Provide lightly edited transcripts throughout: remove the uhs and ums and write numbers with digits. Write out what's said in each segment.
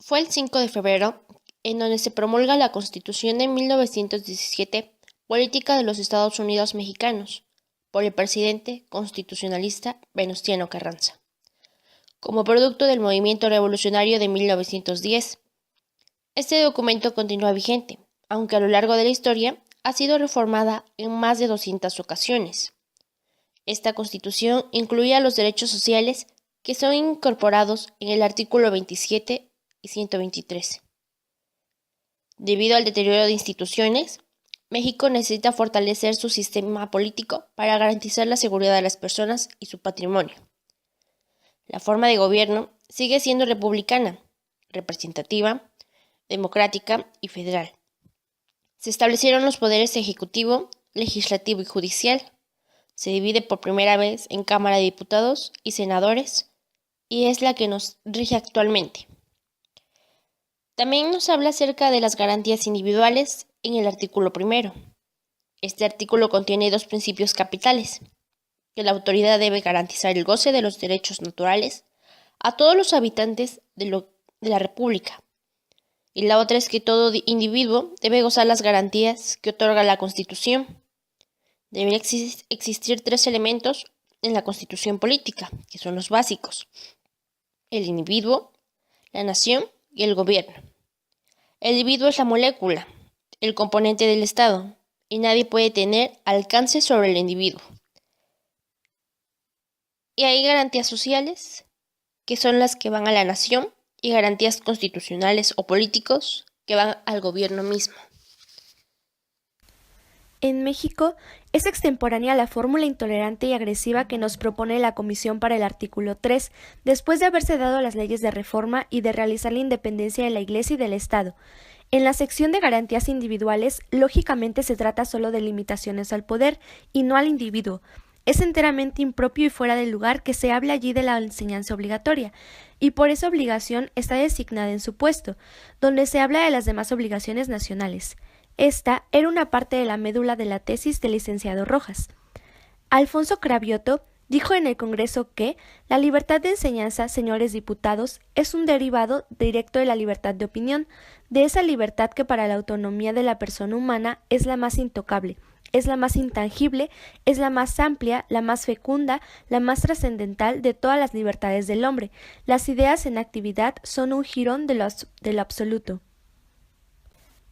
Fue el 5 de febrero en donde se promulga la Constitución de 1917, Política de los Estados Unidos Mexicanos, por el presidente constitucionalista Venustiano Carranza. Como producto del movimiento revolucionario de 1910, este documento continúa vigente, aunque a lo largo de la historia ha sido reformada en más de 200 ocasiones. Esta Constitución incluía los derechos sociales que son incorporados en el artículo 27 y 123. Debido al deterioro de instituciones, México necesita fortalecer su sistema político para garantizar la seguridad de las personas y su patrimonio. La forma de gobierno sigue siendo republicana, representativa, democrática y federal. Se establecieron los poderes ejecutivo, legislativo y judicial. Se divide por primera vez en Cámara de Diputados y Senadores, y es la que nos rige actualmente. También nos habla acerca de las garantías individuales en el artículo 1. Este artículo contiene dos principios capitales: que la autoridad debe garantizar el goce de los derechos naturales a todos los habitantes de la República, y la otra es que todo individuo debe gozar las garantías que otorga la Constitución. Deben existir tres elementos en la Constitución política, que son los básicos: el individuo, la nación y el gobierno. El individuo es la molécula, el componente del Estado, y nadie puede tener alcance sobre el individuo. Y hay garantías sociales, que son las que van a la nación, y garantías constitucionales o políticos, que van al gobierno mismo. En México, es extemporánea la fórmula intolerante y agresiva que nos propone la Comisión para el artículo 3, después de haberse dado las leyes de reforma y de realizar la independencia de la Iglesia y del Estado. En la sección de garantías individuales, lógicamente se trata solo de limitaciones al poder y no al individuo. Es enteramente impropio y fuera de lugar que se hable allí de la enseñanza obligatoria, y por esa obligación está designada en su puesto, donde se habla de las demás obligaciones nacionales. Esta era una parte de la médula de la tesis del licenciado Rojas. Alfonso Cravioto dijo en el Congreso que la libertad de enseñanza, señores diputados, es un derivado directo de la libertad de opinión, de esa libertad que para la autonomía de la persona humana es la más intocable, es la más intangible, es la más amplia, la más fecunda, la más trascendental de todas las libertades del hombre. Las ideas en actividad son un jirón de lo absoluto.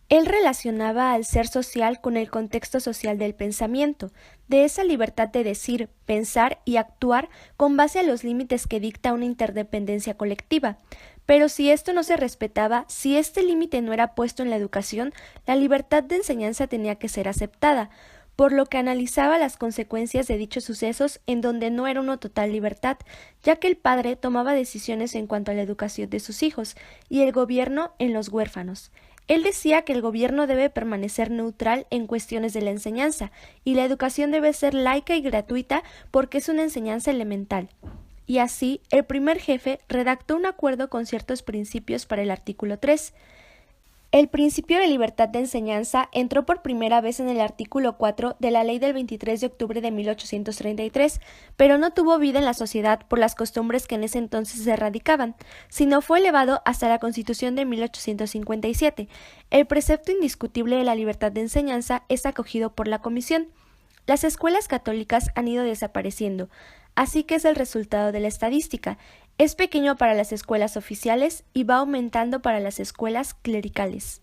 Él relacionaba al ser social con el contexto social del pensamiento, de esa libertad de decir, pensar y actuar con base a los límites que dicta una interdependencia colectiva. Pero si esto no se respetaba, si este límite no era puesto en la educación, la libertad de enseñanza tenía que ser aceptada, por lo que analizaba las consecuencias de dichos sucesos en donde no era una total libertad, ya que el padre tomaba decisiones en cuanto a la educación de sus hijos y el gobierno en los huérfanos. Él decía que el gobierno debe permanecer neutral en cuestiones de la enseñanza y la educación debe ser laica y gratuita porque es una enseñanza elemental. Y así, el primer jefe redactó un acuerdo con ciertos principios para el artículo 3. El principio de libertad de enseñanza entró por primera vez en el artículo 4 de la Ley del 23 de octubre de 1833, pero no tuvo vida en la sociedad por las costumbres que en ese entonces se radicaban, sino fue elevado hasta la Constitución de 1857. El precepto indiscutible de la libertad de enseñanza es acogido por la Comisión. Las escuelas católicas han ido desapareciendo, así que es el resultado de la estadística. Es pequeño para las escuelas oficiales y va aumentando para las escuelas clericales.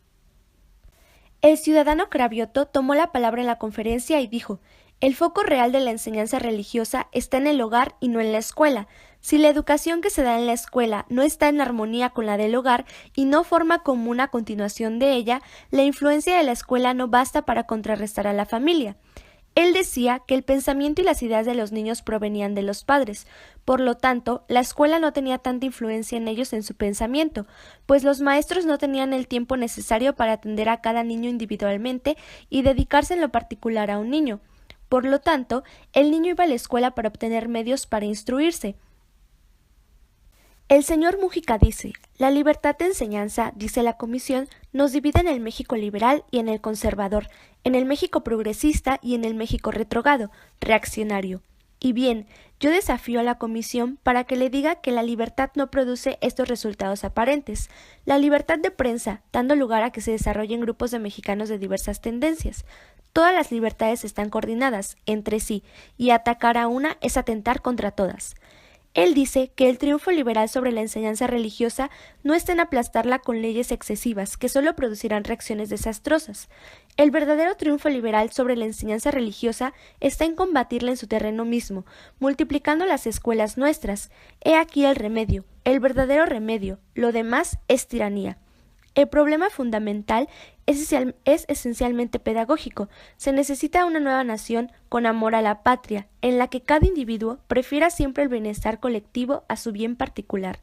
El ciudadano Cravioto tomó la palabra en la conferencia y dijo: el foco real de la enseñanza religiosa está en el hogar y no en la escuela. Si la educación que se da en la escuela no está en armonía con la del hogar y no forma como una continuación de ella, la influencia de la escuela no basta para contrarrestar a la familia. Él decía que el pensamiento y las ideas de los niños provenían de los padres, por lo tanto, la escuela no tenía tanta influencia en ellos en su pensamiento, pues los maestros no tenían el tiempo necesario para atender a cada niño individualmente y dedicarse en lo particular a un niño. Por lo tanto, el niño iba a la escuela para obtener medios para instruirse. El señor Mújica dice: la libertad de enseñanza, dice la Comisión, nos divide en el México liberal y en el conservador, en el México progresista y en el México retrogrado, reaccionario. Y bien, Yo desafío a la comisión para que le diga que la libertad no produce estos resultados aparentes. La libertad de prensa, dando lugar a que se desarrollen grupos de mexicanos de diversas tendencias. Todas las libertades están coordinadas entre sí, y atacar a una es atentar contra todas. Él dice que el triunfo liberal sobre la enseñanza religiosa no está en aplastarla con leyes excesivas, que solo producirán reacciones desastrosas. El verdadero triunfo liberal sobre la enseñanza religiosa está en combatirla en su terreno mismo, multiplicando las escuelas nuestras. He aquí el remedio, el verdadero remedio. Lo demás es tiranía. El problema fundamental es esencialmente pedagógico. Se necesita una nueva nación con amor a la patria, en la que cada individuo prefiera siempre el bienestar colectivo a su bien particular.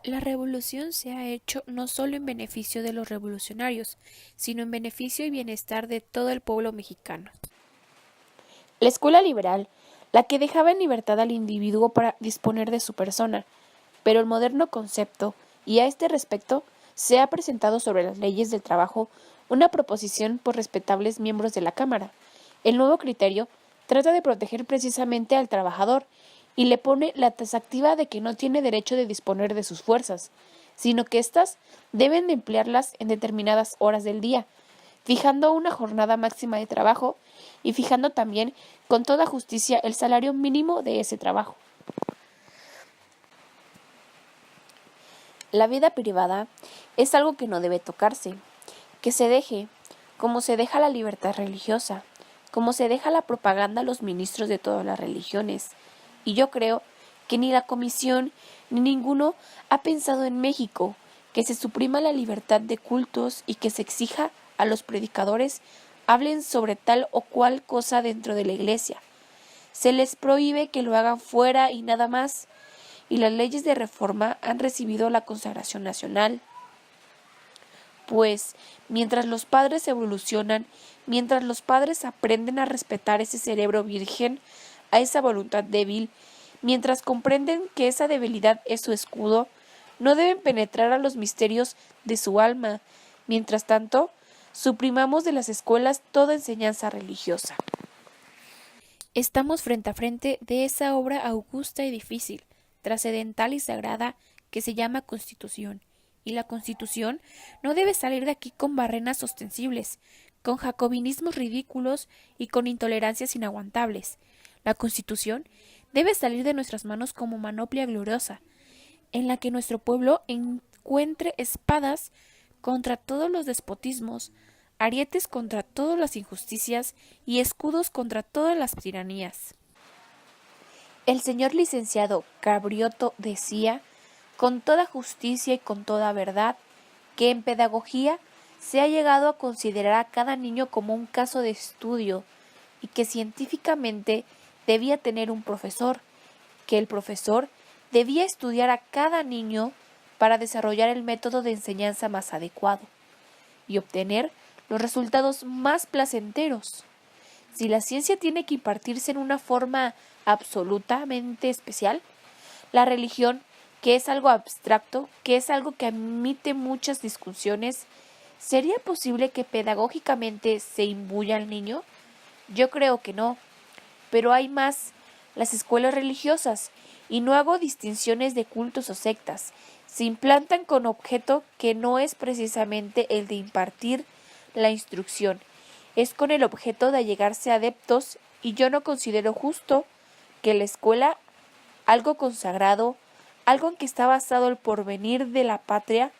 La revolución se ha hecho no solo en beneficio de los revolucionarios, sino en beneficio y bienestar de todo el pueblo mexicano. La escuela liberal, la que dejaba en libertad al individuo para disponer de su persona, pero el moderno concepto, y a este respecto, se ha presentado sobre las leyes del trabajo una proposición por respetables miembros de la Cámara. El nuevo criterio trata de proteger precisamente al trabajador y le pone la taxativa de que no tiene derecho de disponer de sus fuerzas, sino que éstas deben de emplearlas en determinadas horas del día, fijando una jornada máxima de trabajo y fijando también con toda justicia el salario mínimo de ese trabajo. La vida privada es algo que no debe tocarse, que se deje, como se deja la libertad religiosa, como se deja la propaganda a los ministros de todas las religiones. Y yo creo que ni la comisión ni ninguno ha pensado en México que se suprima la libertad de cultos y que se exija a los predicadores hablen sobre tal o cual cosa dentro de la iglesia. Se les prohíbe que lo hagan fuera y nada más. Y las leyes de reforma han recibido la consagración nacional. Pues, mientras los padres evolucionan, mientras los padres aprenden a respetar ese cerebro virgen, a esa voluntad débil, mientras comprenden que esa debilidad es su escudo, no deben penetrar a los misterios de su alma. Mientras tanto, suprimamos de las escuelas toda enseñanza religiosa. Estamos frente a frente de esa obra augusta y difícil, trascendental y sagrada que se llama Constitución, y la Constitución no debe salir de aquí con barrenas ostensibles, con jacobinismos ridículos y con intolerancias inaguantables. La Constitución debe salir de nuestras manos como manoplia gloriosa, en la que nuestro pueblo encuentre espadas contra todos los despotismos, arietes contra todas las injusticias y escudos contra todas las tiranías. El señor licenciado Cabrioto decía, con toda justicia y con toda verdad, que en pedagogía se ha llegado a considerar a cada niño como un caso de estudio y que científicamente debía tener un profesor, que el profesor debía estudiar a cada niño para desarrollar el método de enseñanza más adecuado y obtener los resultados más placenteros. Si la ciencia tiene que impartirse en una forma absolutamente especial, la religión, que es algo abstracto, que es algo que admite muchas discusiones, ¿sería posible que pedagógicamente se imbuya al niño? Yo creo que no, pero hay más, las escuelas religiosas, y no hago distinciones de cultos o sectas, se implantan con objeto que no es precisamente el de impartir la instrucción, es con el objeto de allegarse a adeptos, y yo no considero justo que la escuela, algo consagrado, algo en que está basado el porvenir de la patria,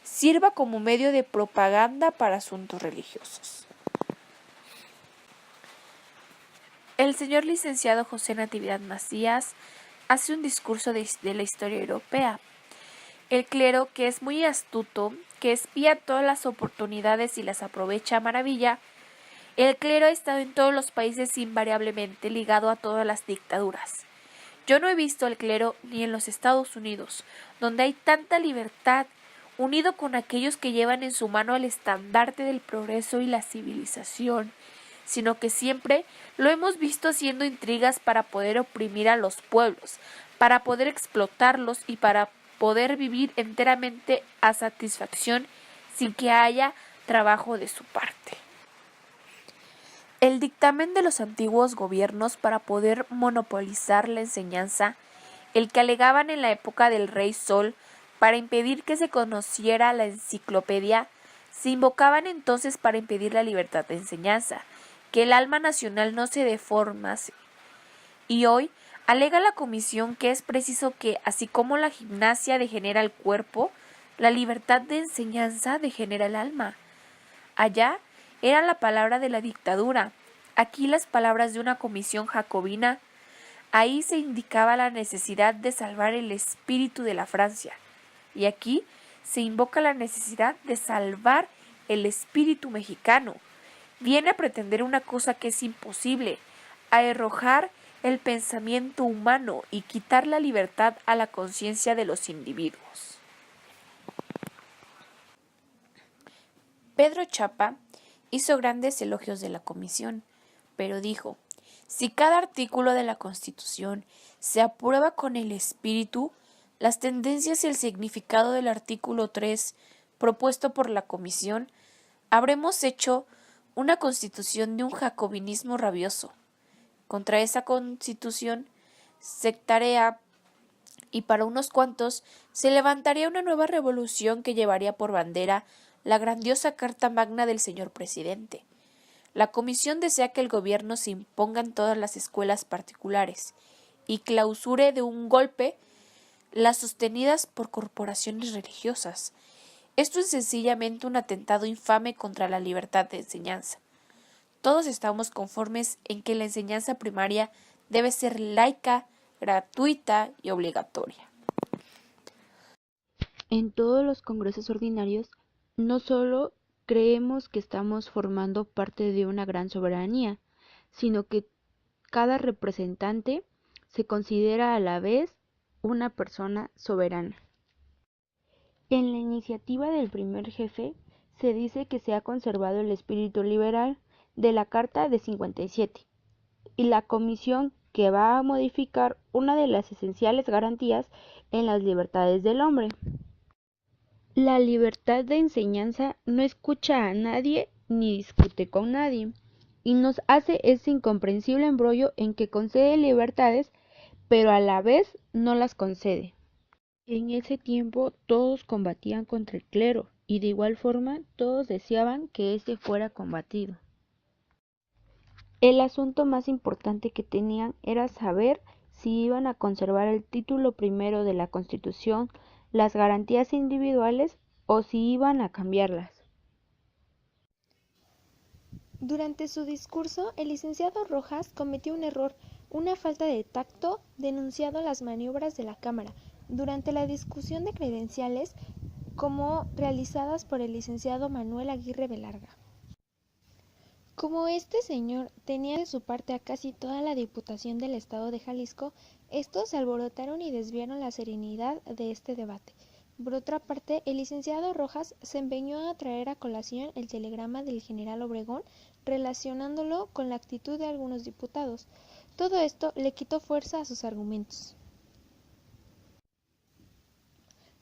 sirva como medio de propaganda para asuntos religiosos. El señor licenciado José Natividad Macías hace un discurso de la historia europea. El clero, que es muy astuto, que espía todas las oportunidades y las aprovecha a maravilla, el clero ha estado en todos los países invariablemente ligado a todas las dictaduras. Yo no he visto al clero ni en los Estados Unidos, donde hay tanta libertad, unido con aquellos que llevan en su mano el estandarte del progreso y la civilización, sino que siempre lo hemos visto haciendo intrigas para poder oprimir a los pueblos, para poder explotarlos y para poder vivir enteramente a satisfacción sin que haya trabajo de su parte. El dictamen de los antiguos gobiernos para poder monopolizar la enseñanza, el que alegaban en la época del Rey Sol para impedir que se conociera la enciclopedia, se invocaban entonces para impedir la libertad de enseñanza, que el alma nacional no se deformase. Y hoy alega la Comisión que es preciso que, así como la gimnasia degenera el cuerpo, la libertad de enseñanza degenera el alma. Allá era la palabra de la dictadura, aquí las palabras de una comisión jacobina. Ahí se indicaba la necesidad de salvar el espíritu de la Francia, y aquí se invoca la necesidad de salvar el espíritu mexicano. Viene a pretender una cosa que es imposible, a arrojar el pensamiento humano y quitar la libertad a la conciencia de los individuos. Pedro Chapa hizo grandes elogios de la comisión, pero dijo: si cada artículo de la Constitución se aprueba con el espíritu, las tendencias y el significado del artículo 3 propuesto por la comisión, habremos hecho una constitución de un jacobinismo rabioso. Contra esa constitución sectaria y para unos cuantos se levantaría una nueva revolución que llevaría por bandera la grandiosa Carta Magna del señor presidente. La comisión desea que el gobierno se imponga en todas las escuelas particulares y clausure de un golpe las sostenidas por corporaciones religiosas. Esto es sencillamente un atentado infame contra la libertad de enseñanza. Todos estamos conformes en que la enseñanza primaria debe ser laica, gratuita y obligatoria. En todos los congresos ordinarios, no solo creemos que estamos formando parte de una gran soberanía, sino que cada representante se considera a la vez una persona soberana. En la iniciativa del primer jefe se dice que se ha conservado el espíritu liberal de la Carta de 57 y la comisión que va a modificar una de las esenciales garantías en las libertades del hombre. La libertad de enseñanza no escucha a nadie ni discute con nadie, y nos hace ese incomprensible embrollo en que concede libertades, pero a la vez no las concede. En ese tiempo todos combatían contra el clero, y de igual forma todos deseaban que éste fuera combatido. El asunto más importante que tenían era saber si iban a conservar el título primero de la Constitución, las garantías individuales, o si iban a cambiarlas. Durante su discurso, el licenciado Rojas cometió un error, una falta de tacto, denunciando las maniobras de la Cámara durante la discusión de credenciales como realizadas por el licenciado Manuel Aguirre Velarga. Como este señor tenía de su parte a casi toda la Diputación del Estado de Jalisco, estos se alborotaron y desviaron la serenidad de este debate. Por otra parte, el licenciado Rojas se empeñó a traer a colación el telegrama del general Obregón, relacionándolo con la actitud de algunos diputados. Todo esto le quitó fuerza a sus argumentos.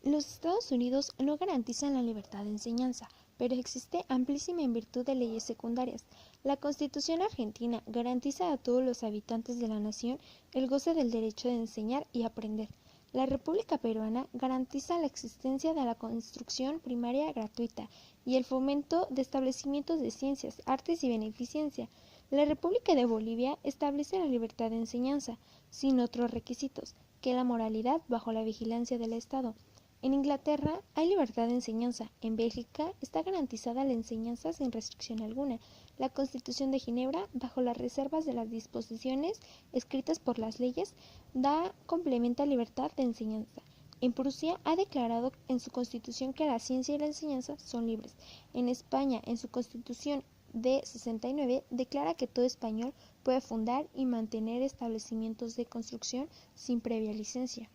Los Estados Unidos no garantizan la libertad de enseñanza, pero existe amplísima en virtud de leyes secundarias. La Constitución argentina garantiza a todos los habitantes de la nación el goce del derecho de enseñar y aprender. La República Peruana garantiza la existencia de la instrucción primaria gratuita y el fomento de establecimientos de ciencias, artes y beneficencia. La República de Bolivia establece la libertad de enseñanza, sin otros requisitos, que la moralidad bajo la vigilancia del Estado. En Inglaterra hay libertad de enseñanza, en Bélgica está garantizada la enseñanza sin restricción alguna. La Constitución de Ginebra, bajo las reservas de las disposiciones escritas por las leyes, da complementa libertad de enseñanza. En Prusia ha declarado en su Constitución que la ciencia y la enseñanza son libres. En España, en su Constitución de 69, declara que todo español puede fundar y mantener establecimientos de construcción sin previa licencia.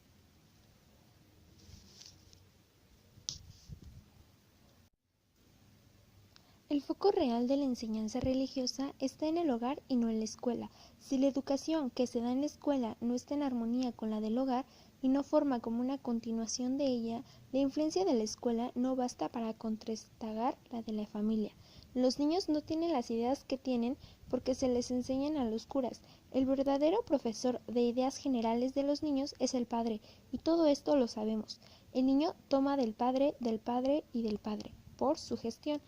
El foco real de la enseñanza religiosa está en el hogar y no en la escuela. Si la educación que se da en la escuela no está en armonía con la del hogar y no forma como una continuación de ella, la influencia de la escuela no basta para contrastar la de la familia. Los niños no tienen las ideas que tienen porque se les enseñan a los curas. El verdadero profesor de ideas generales de los niños es el padre, y todo esto lo sabemos. El niño toma del padre y del padre, por sugestión,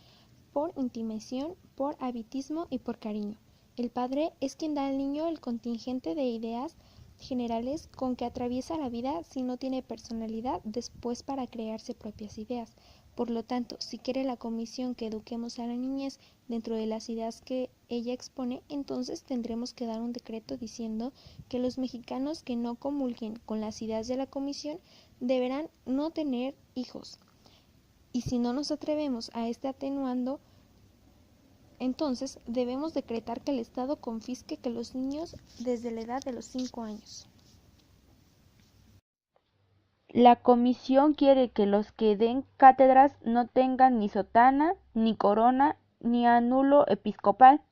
por intimación, por habitismo y por cariño. El padre es quien da al niño el contingente de ideas generales con que atraviesa la vida si no tiene personalidad después para crearse propias ideas. Por lo tanto, si quiere la comisión que eduquemos a la niñez dentro de las ideas que ella expone, entonces tendremos que dar un decreto diciendo que los mexicanos que no comulguen con las ideas de la comisión deberán no tener hijos. Y si no nos atrevemos a este atenuando, entonces debemos decretar que el Estado confisque que los niños desde la edad de los 5 años. La comisión quiere que los que den cátedras no tengan ni sotana, ni corona, ni anulo episcopal.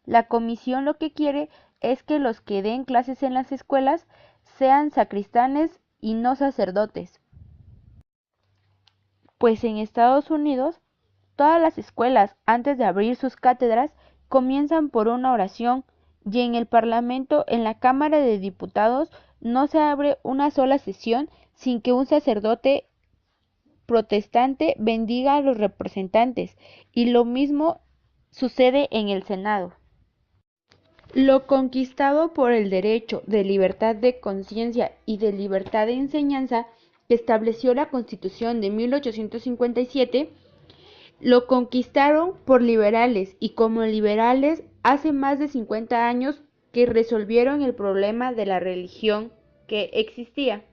La comisión lo que quiere es que los que den clases en las escuelas sean sacristanes y no sacerdotes. Pues en Estados Unidos, todas las escuelas, antes de abrir sus cátedras, comienzan por una oración, y en el Parlamento, en la Cámara de Diputados, no se abre una sola sesión sin que un sacerdote protestante bendiga a los representantes, y lo mismo sucede en el Senado. Lo conquistado por el derecho de libertad de conciencia y de libertad de enseñanza que estableció la Constitución de 1857, lo conquistaron por liberales, y como liberales hace más de 50 años que resolvieron el problema de la religión que existía.